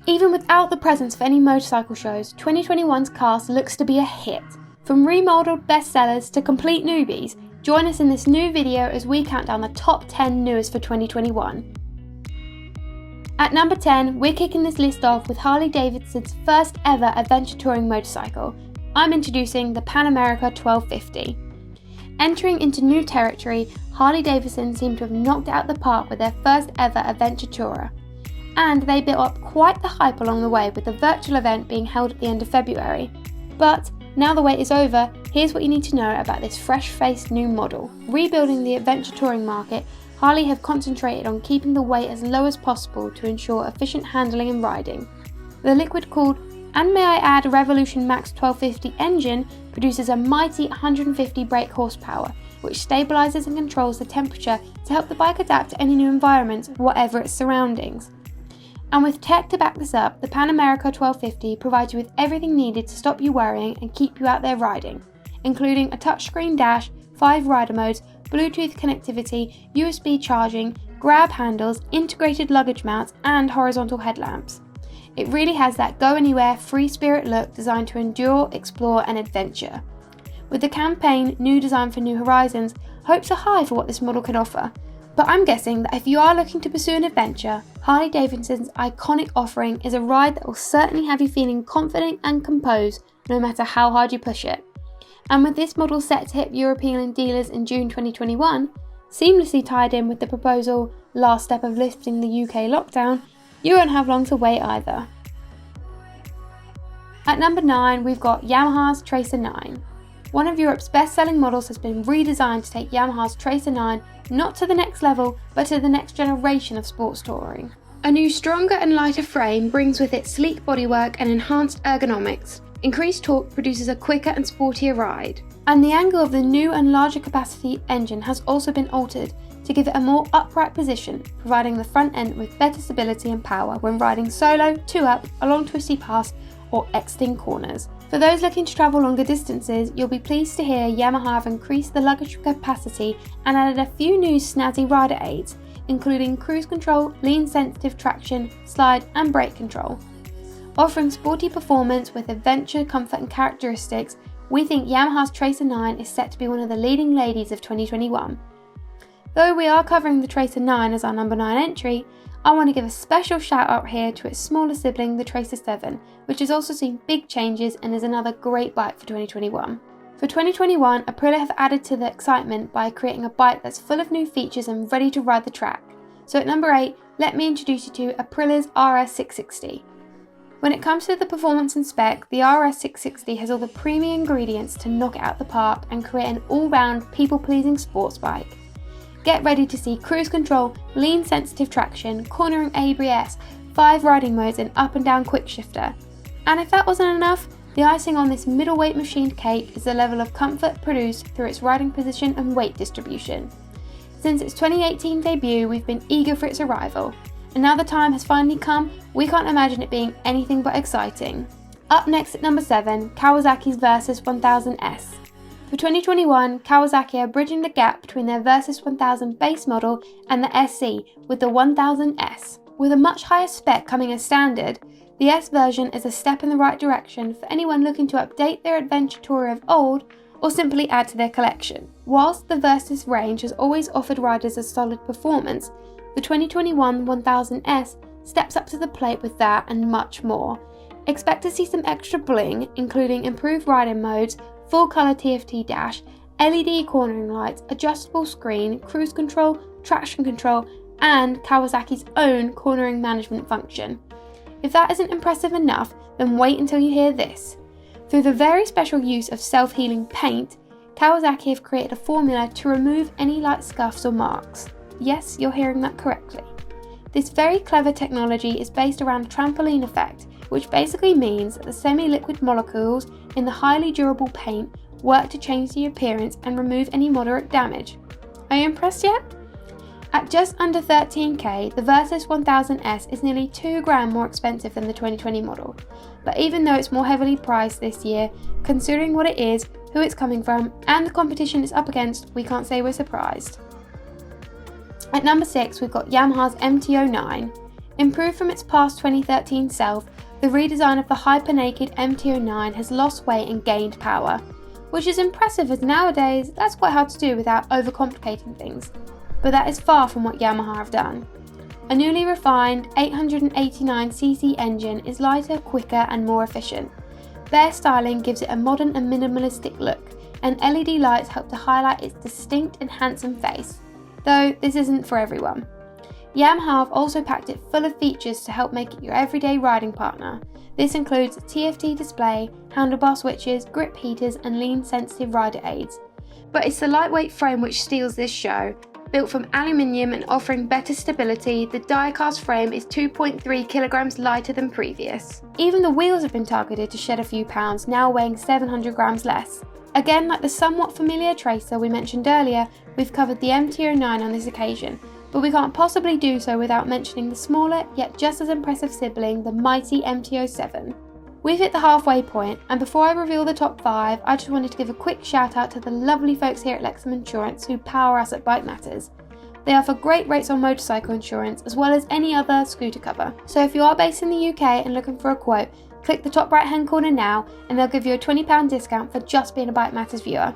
Even without the presence of any motorcycle shows, 2021's cast looks to be a hit. From remodelled bestsellers to complete newbies, join us in this new video as we count down the top 10 newest for 2021. At number 10, we're kicking this list off with Harley Davidson's first ever adventure touring motorcycle. I'm introducing the Pan America 1250. Entering into new territory, Harley Davidson seemed to have knocked it out the park with their first ever adventure tourer. And they built up quite the hype along the way, with the virtual event being held at the end of February. But now the wait is over, here's what you need to know about this fresh-faced new model. Rebuilding the adventure touring market, Harley have concentrated on keeping the weight as low as possible to ensure efficient handling and riding. The liquid-cooled, and may I add, Revolution Max 1250 engine produces a mighty 150 brake horsepower, which stabilises and controls the temperature to help the bike adapt to any new environment, whatever its surroundings. And with tech to back this up, the Pan America 1250 provides you with everything needed to stop you worrying and keep you out there riding, including a touchscreen dash, 5 rider modes, Bluetooth connectivity, USB charging, grab handles, integrated luggage mounts, and horizontal headlamps. It really has that go-anywhere, free-spirit look designed to endure, explore, and adventure. With the campaign New Design for New Horizons, hopes are high for what this model can offer. But I'm guessing that if you are looking to pursue an adventure, Harley Davidson's iconic offering is a ride that will certainly have you feeling confident and composed no matter how hard you push it. And with this model set to hit European dealers in June 2021, seamlessly tied in with the proposal last step of lifting the UK lockdown, you won't have long to wait either. At number 9, we've got Yamaha's Tracer 9. One of Europe's best-selling models has been redesigned to take Yamaha's Tracer 9 not to the next level, but to the next generation of sports touring. A new stronger and lighter frame brings with it sleek bodywork and enhanced ergonomics. Increased torque produces a quicker and sportier ride. And the angle of the new and larger capacity engine has also been altered to give it a more upright position, providing the front end with better stability and power when riding solo, 2-up, along twisty paths or exiting corners. For those looking to travel longer distances, you'll be pleased to hear Yamaha have increased the luggage capacity and added a few new snazzy rider aids, including cruise control, lean sensitive traction, slide and brake control. Offering sporty performance with adventure, comfort and characteristics, we think Yamaha's Tracer 9 is set to be one of the leading ladies of 2021. Though we are covering the Tracer 9 as our number 9 entry, I want to give a special shout out here to its smaller sibling, the Tracer 7, which has also seen big changes and is another great bike for 2021. For 2021, Aprilia have added to the excitement by creating a bike that's full of new features and ready to ride the track. So at number 8, let me introduce you to Aprilia's RS660. When it comes to the performance and spec, the RS660 has all the premium ingredients to knock it out the park and create an all-round, people-pleasing sports bike. Get ready to see cruise control, lean sensitive traction, cornering ABS, 5 riding modes and up and down quick shifter. And if that wasn't enough, the icing on this middleweight machined cake is the level of comfort produced through its riding position and weight distribution. Since its 2018 debut, we've been eager for its arrival. And now the time has finally come, we can't imagine it being anything but exciting. Up next at number 7, Kawasaki's VS1000S. For 2021, Kawasaki are bridging the gap between their Versys 1000 base model and the SC with the 1000S. With a much higher spec coming as standard, the S version is a step in the right direction for anyone looking to update their adventure tourer of old or simply add to their collection. Whilst the Versys range has always offered riders a solid performance, the 2021 1000S steps up to the plate with that and much more. Expect to see some extra bling, including improved riding modes, full colour TFT dash, LED cornering lights, adjustable screen, cruise control, traction control, and Kawasaki's own cornering management function. If that isn't impressive enough, then wait until you hear this. Through the very special use of self-healing paint, Kawasaki have created a formula to remove any light scuffs or marks. Yes, you're hearing that correctly. This very clever technology is based around a trampoline effect, which basically means that the semi-liquid molecules in the highly durable paint work to change the appearance and remove any moderate damage. Are you impressed yet? At just under 13k, the Versys 1000S is nearly £2 more expensive than the 2020 model. But even though it's more heavily priced this year, considering what it is, who it's coming from, and the competition it's up against, we can't say we're surprised. At number 6, we've got Yamaha's MT-09. Improved from its past 2013 self, the redesign of the hyper-naked MT09 has lost weight and gained power, which is impressive as nowadays that's quite hard to do without overcomplicating things, but that is far from what Yamaha have done. A newly refined 889cc engine is lighter, quicker and more efficient. Their styling gives it a modern and minimalistic look, and LED lights help to highlight its distinct and handsome face, though this isn't for everyone. Yamaha have also packed it full of features to help make it your everyday riding partner. This includes TFT display, handlebar switches, grip heaters and lean-sensitive rider aids. But it's the lightweight frame which steals this show. Built from aluminium and offering better stability, the die-cast frame is 2.3 kilograms lighter than previous. Even the wheels have been targeted to shed a few pounds, now weighing 700 grams less. Again, like the somewhat familiar Tracer we mentioned earlier, we've covered the MT09 on this occasion, but we can't possibly do so without mentioning the smaller yet just as impressive sibling, the mighty MT07. We've hit the halfway point, and before I reveal the top 5, I just wanted to give a quick shout out to the lovely folks here at Lexum Insurance who power us at BikeMatters. They offer great rates on motorcycle insurance as well as any other scooter cover. So if you are based in the UK and looking for a quote, click the top right hand corner now and they'll give you a £20 discount for just being a BikeMatters viewer.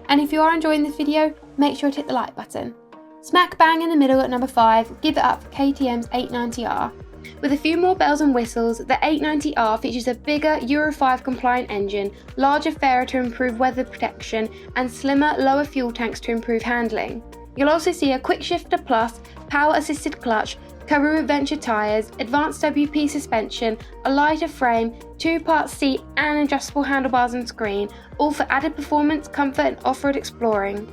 And if you are enjoying this video, make sure to hit the like button. Smack bang in the middle at number 5, give it up for KTM's 890R. With a few more bells and whistles, the 890R features a bigger Euro 5 compliant engine, larger fairer to improve weather protection, and slimmer, lower fuel tanks to improve handling. You'll also see a quick shifter plus, power assisted clutch, Karoo Adventure tyres, advanced WP suspension, a lighter frame, 2-part seat and adjustable handlebars and screen, all for added performance, comfort and off-road exploring.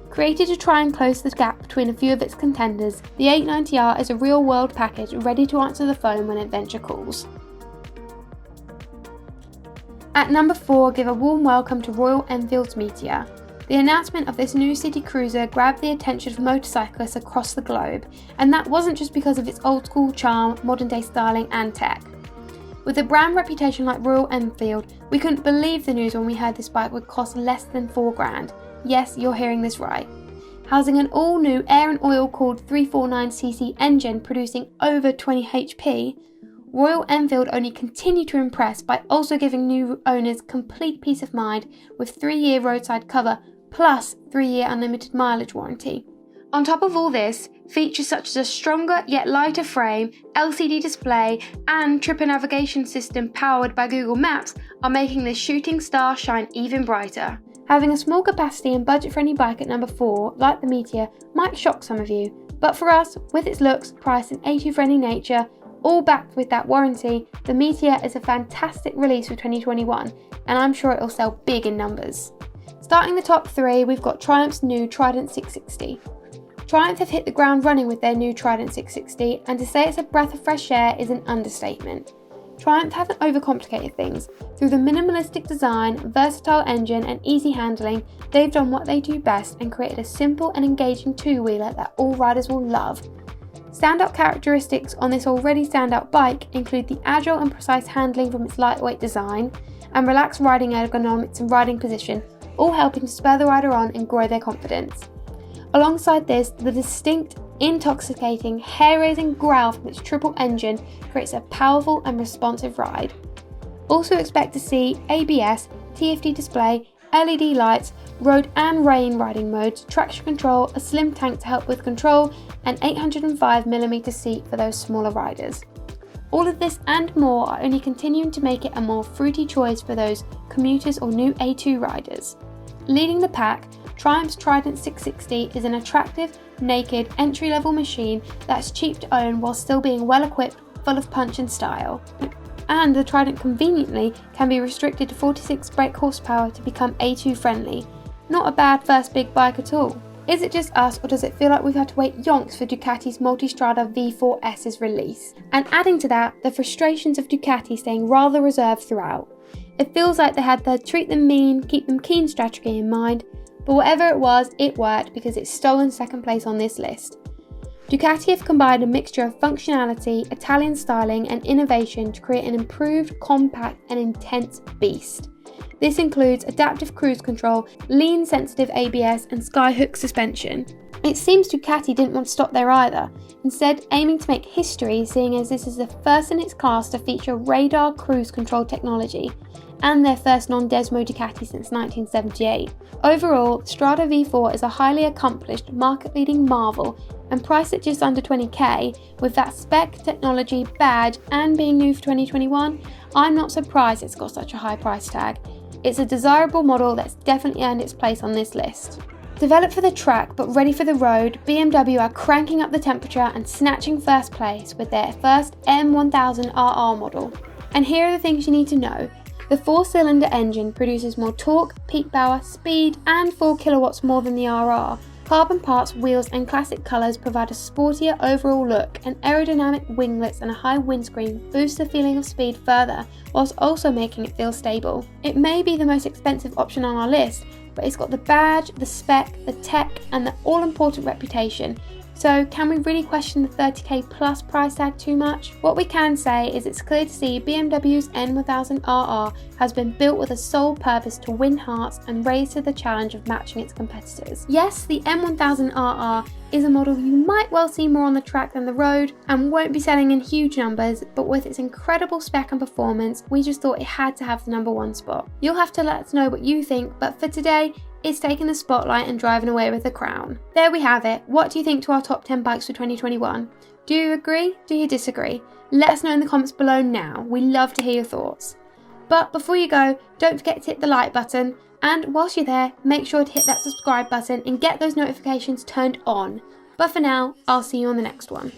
Created to try and close the gap between a few of its contenders, the 890R is a real-world package ready to answer the phone when adventure calls. At number 4, give a warm welcome to Royal Enfield's Meteor. The announcement of this new city cruiser grabbed the attention of motorcyclists across the globe, and that wasn't just because of its old-school charm, modern-day styling and tech. With a brand reputation like Royal Enfield, we couldn't believe the news when we heard this bike would cost less than $4,000. Yes, you're hearing this right. Housing an all-new air and oil-cooled 349cc engine producing over 20 HP, Royal Enfield only continue to impress by also giving new owners complete peace of mind with 3-year roadside cover plus 3-year unlimited mileage warranty. On top of all this, features such as a stronger yet lighter frame, LCD display and trip and navigation system powered by Google Maps are making this shooting star shine even brighter. Having a small capacity and budget-friendly bike at number 4, like the Meteor, might shock some of you, but for us, with its looks, price and A2-friendly nature, all backed with that warranty, the Meteor is a fantastic release for 2021, and I'm sure it'll sell big in numbers. Starting the top 3, we've got Triumph's new Trident 660. Triumph have hit the ground running with their new Trident 660, and to say it's a breath of fresh air is an understatement. Triumph haven't overcomplicated things. Through the minimalistic design, versatile engine and easy handling, they've done what they do best and created a simple and engaging two-wheeler that all riders will love. Standout characteristics on this already standout bike include the agile and precise handling from its lightweight design and relaxed riding ergonomics and riding position, all helping to spur the rider on and grow their confidence. Alongside this, the distinct, intoxicating, hair-raising growl from its triple engine creates a powerful and responsive ride. Also expect to see ABS, TFT display, LED lights, road and rain riding modes, traction control, a slim tank to help with control, and 805mm seat for those smaller riders. All of this and more are only continuing to make it a more fruity choice for those commuters or new A2 riders. Leading the pack, Triumph's Trident 660 is an attractive, naked, entry-level machine that's cheap to own while still being well-equipped, full of punch and style. And the Trident conveniently can be restricted to 46 brake horsepower to become A2 friendly. Not a bad first big bike at all. Is it just us, or does it feel like we've had to wait yonks for Ducati's Multistrada V4S's release? And adding to that, the frustrations of Ducati staying rather reserved throughout. It feels like they had the treat them mean, keep them keen strategy in mind, but whatever it was, it worked because it's stolen second place on this list. Ducati have combined a mixture of functionality, Italian styling and innovation to create an improved, compact and intense beast. This includes adaptive cruise control, lean sensitive ABS and skyhook suspension. It seems Ducati didn't want to stop there either, instead aiming to make history, seeing as this is the first in its class to feature radar cruise control technology, and their first non-Desmo Ducati since 1978. Overall, Strada V4 is a highly accomplished, market-leading marvel, and priced at just under 20k, with that spec, technology, badge, and being new for 2021, I'm not surprised it's got such a high price tag. It's a desirable model that's definitely earned its place on this list. Developed for the track but ready for the road, BMW are cranking up the temperature and snatching first place with their first M1000RR model. And here are the things you need to know. The 4-cylinder engine produces more torque, peak power, speed, and 4 kilowatts more than the RR. Carbon parts, wheels, and classic colours provide a sportier overall look, and aerodynamic winglets and a high windscreen boost the feeling of speed further, whilst also making it feel stable. It may be the most expensive option on our list, but it's got the badge, the spec, the tech, and the all-important reputation. So can we really question the 30k plus price tag too much? What we can say is it's clear to see BMW's M1000RR has been built with a sole purpose to win hearts and raise to the challenge of matching its competitors. Yes, the M1000RR is a model you might well see more on the track than the road and won't be selling in huge numbers, but with its incredible spec and performance, we just thought it had to have the #1 spot. You'll have to let us know what you think, but for today, it's taking the spotlight and driving away with the crown. There we have it. What do you think to our top 10 bikes for 2021? Do you agree? Do you disagree? Let us know in the comments below now. We love to hear your thoughts. But before you go, don't forget to hit the like button, and whilst you're there, make sure to hit that subscribe button and get those notifications turned on. But for now, I'll see you on the next one.